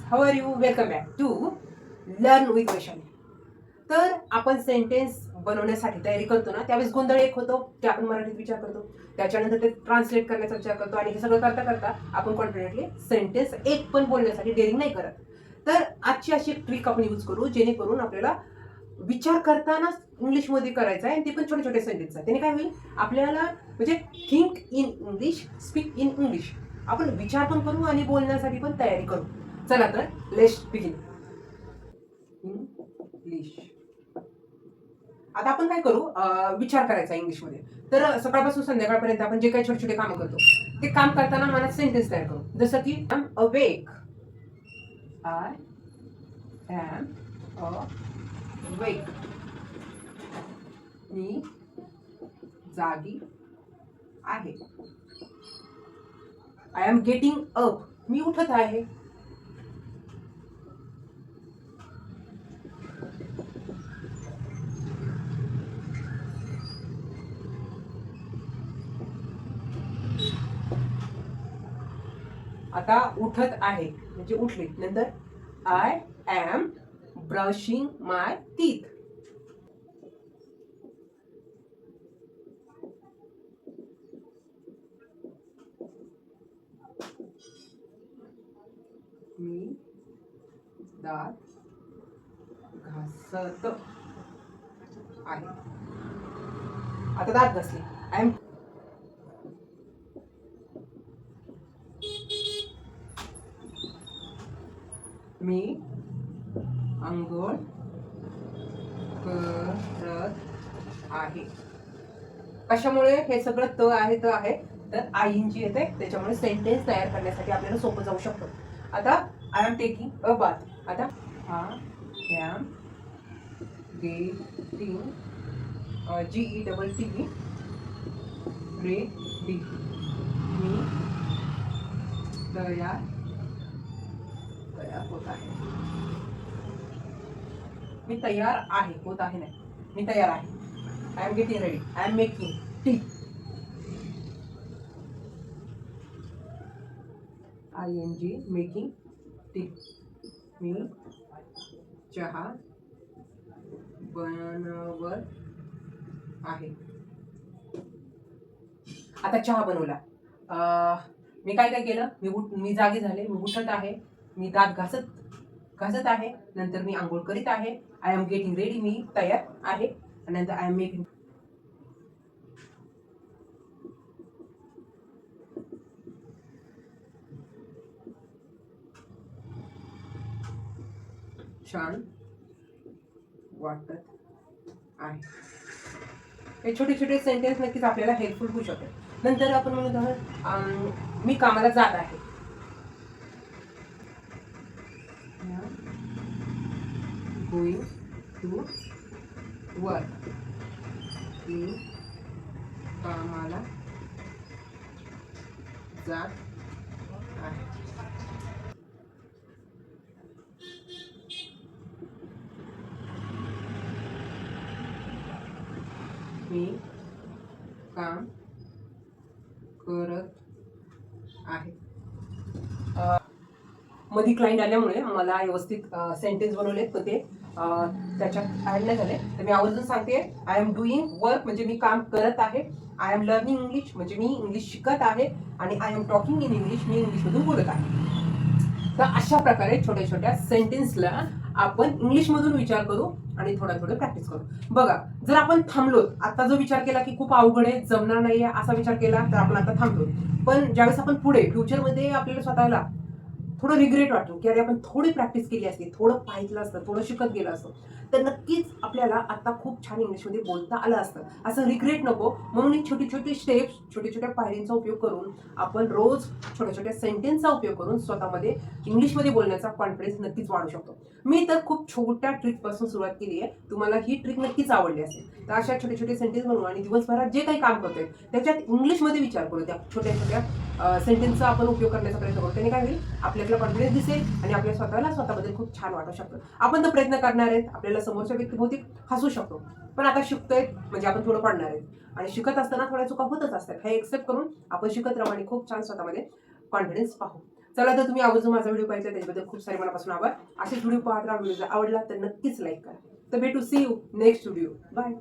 How are you? Welcome back to learn with Vaishali. तर आपण sentence बनवण्यासाठी तयारी करतो ना, त्यावेळेस गोंधळ एक होतो की आपण मराठीत विचार करतो, त्याच्यानंतर ते ट्रान्सलेट करण्याचा विचार करतो आणि हे सगळं करता करता आपण कॉन्फिडेंटली सेंटेन्स एक पण बोलण्यासाठी डेअरिंग नाही करत. तर आजची अशी एक ट्रिक आपण यूज करू जेणेकरून आपल्याला विचार करताना इंग्लिशमध्ये करायचा आहे आणि ते पण छोटे छोटे सेंटेन्स आहे. त्याने काय होईल आपल्याला म्हणजे think in English, speak in English. आपण विचार पण करू आणि बोलण्यासाठी पण तयारी करू. चला तर लेट्स बिगिन. इंग्लिश. आता आपण काय करू, विचार करायचा इंग्लिशमध्ये. तर सकाळपासून संध्याकाळपर्यंत आपण जे काही छोटे छोटे कामं करतो ते काम करताना मनात सेंटेन्स तयार करू. जसं की I am awake. I am awake. मी जागी आहे. I am getting up. मी उठत आहे. आता उठत आहे म्हणजे उठले. नंतर I am brushing my teeth. मी दात घासत आहे. आता दात घासले. आय एम मी अंघोळ करत आहे. कशामुळे हे सगळं त आहे त आहे तर आय एन जी येते, त्याच्यामुळे सेंटेन्स तयार करण्यासाठी आपल्याला सोपं जाऊ शकतो. आता I am taking a bath. आता I am getting GETT ready. मी तयार तयार होत आहे. मी तयार आहे, होत आहे नाही, मी तयार आहे. I am getting ready. I am making tea. ING making tea. मी चहा बनवत आहे. आता चहा बनवला. मी काय काय केलं, मी जागी झाले, मी उठत आहे, मी दात घासत आहे, नंतर मी आंघोळ करीत आहे. I am getting ready. मी तयार आहे. नंतर आय एम मेकिंग. छान वाटत आहे. हे छोटे छोटे सेंटेन्स नक्कीच आपल्याला हेल्पफुल होऊ शकते. नंतर आपण म्हणत आहोत मी कामाला जात आहे. Going to work. मी कामाला जात आहे. मी काम करत आहे. मध्ये क्लायंट आल्यामुळे मला व्यवस्थित सेंटेन्स बनवलेत पण ते त्याच्यात ॲड नाही झाले, तर मी आवर्जून सांगते. आय एम डुईंग वर्क म्हणजे मी काम करत आहे. आय एम लर्निंग इंग्लिश म्हणजे मी इंग्लिश शिकत आहे. आणि I am talking in English मी इंग्लिशमधून बोलत आहे. तर अशा प्रकारे छोट्या छोट्या सेंटेन्सला आपण इंग्लिशमधून विचार करू आणि थोडं प्रॅक्टिस करू. बघा, जर आपण थांबलो, आता जो विचार केला की खूप अवघड आहे, जमणार नाहीये असा विचार केला तर आपण आता थांबलो. पण ज्यावेळेस आपण पुढे फ्युचरमध्ये आपल्याला स्वतःला थोडं रिग्रेट वाटतो की अरे आपण थोडी प्रॅक्टिस केली असती, थोडं पाहिलं असतं, थोडं शिकत गेलं असतं, तर नक्कीच आपल्याला आता खूप छान इंग्लिशमध्ये बोलता आलं असतं. असं रिग्रेट नको. म्हणून एक छोटी छोटी स्टेप्स, छोट्या छोट्या पायरींचा उपयोग करून आपण रोज छोट्या छोट्या सेंटेन्सचा उपयोग करून स्वतःमध्ये इंग्लिशमध्ये बोलण्याचा कॉन्फिडन्स नक्कीच वाढू शकतो. मी तर खूप छोट्या ट्रिकपासून सुरुवात केली आहे. तुम्हाला ही ट्रिक नक्कीच आवडली असेल. तर अशा छोटे छोटे सेंटेन्स बनवू आणि दिवसभरात जे काही काम करतोय त्याच्यात इंग्लिशमध्ये विचार करू. त्या छोट्या छोट्या सेंटेन्सचा आपण उपयोग करण्याचा प्रयत्न करू. त्याने काय होईल, आपल्याला कॉन्फिडन्स दिसेल आणि आपल्या स्वतःबद्दल खूप छान वाटू शकतं. आपण तर प्रयत्न करणार आहेत, आपल्याला समोरच्या व्यक्ती बहुतेक हसू शकतो, पण आता शिकतोय म्हणजे आपण थोडं पडणार आहे आणि शिकत असताना थोड्या चुका होतच असतात. हे एक्सेप्ट करून आपण शिकत राहू आणि खूप छान स्वतःमध्ये कॉन्फिडन्स पाहू. चला तर तुम्ही आवर्जून माझा व्हिडिओ पाहिजे त्याच्याबद्दल खूप सारे मनापासून आभार. असेच व्हिडिओ पाहत राहा. व्हिडिओ आवडला तर नक्कीच लाईक करा. तर भेटू, see you next video. Bye.